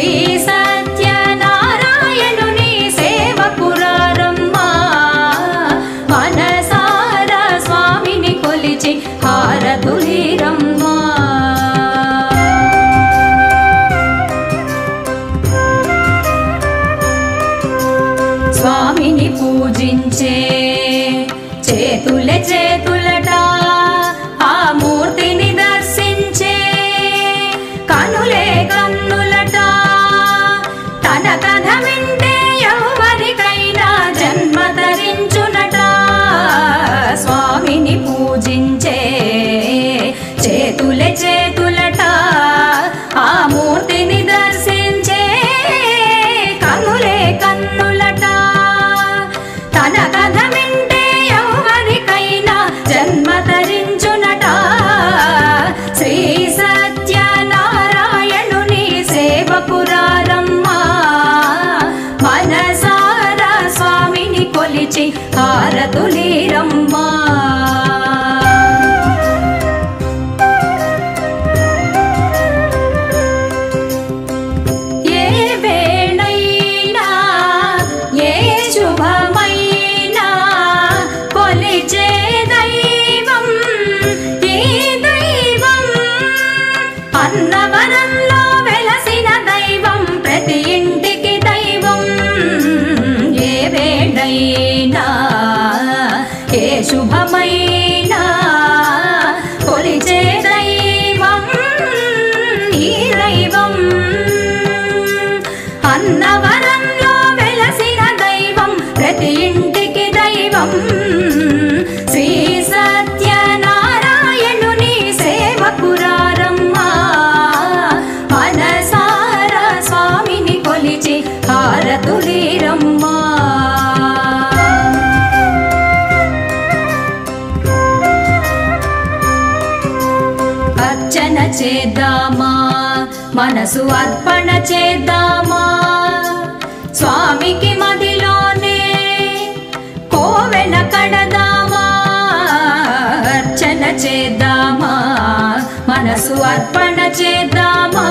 శ్రీ సత్యనారాయణుని సేవకురారమ్మా మనసారా స్వామిని కొలిచి హారతులీరమ్మా స్వామిని పూజించే చేతులే చేతులట ఆ మూర్తిని దర్శించే కనులే కన్నులట తన కథ వింటే ఎవరికైనా జన్మ ధరించునట స్వామిని పూజించే చేతులే చేతులట ఆ మూర్తిని దర్శించే కనులే కన్నులట తన కథ వింటే ఎవరికైనా జన్మ ధరించునట శ్రీ సత్యనారాయణుని సేవకురారమ్మా మనసారా స్వామిని కొలిచి హారతులీరమ్మా ఏ వేళైనా ఏ శుభమైనా కొలిచే దైవం ఈ దైవం అన్నవరంలో వెలసిన దైవం ప్రతి ఇంటికి దైవం ఏ వేళైనా ఏ శుభమైనా కొలిచే దైవం ఈ దైవం అన్నవరంలో వెలసిన దైవం ప్రతి ఇంటికి దైవం శ్రీ సత్యనారాయణుని సేవకురారమ్మా మనసారా స్వామిని కొలిచి హారతులీరమ్మా అర్చన చేద్దామా మనసు అర్పణ చేద్దామా స్వామికి మదిలోనే కోవెల కడదామా అర్చన చేద్దామా మనసు అర్పణ చేద్దామా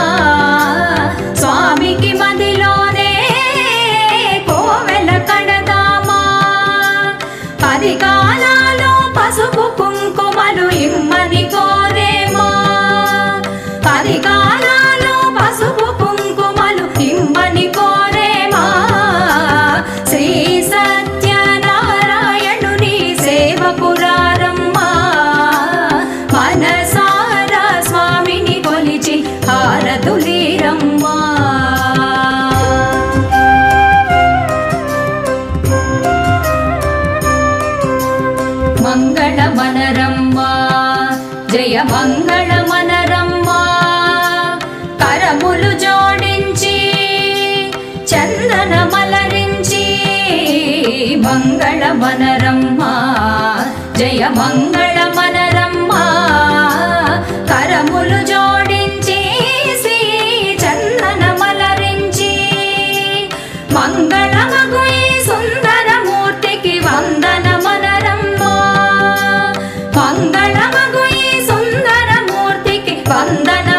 స్వామికి మదిలోనే కోవెల కడదామా 10 కాలాలు పసుపు కుంకుమలు ఇమ్మని కోరేమా 10 కాలాలు పసుపు కుంకుమలు ఇమ్మని కోరేమా శ్రీ సత్యనారాయణుని సేవకురారమ్మా మనసారా స్వామిని కొలిచి హారతులీరమ్మా మంగళమనరమ్మా జయ మంగళమనరమ్మా కరములు జోడించి చందనమలరించి మంగళమనరమ్మా జయ మంగళమనరమ్మా కరములు జోడించి శ్రీ చందనమలరించి మంగళమగు ఈ సుందరమూర్తికి వందనమనరమ్మా మంగళమగు ఈ సుందరమూర్తికి వందన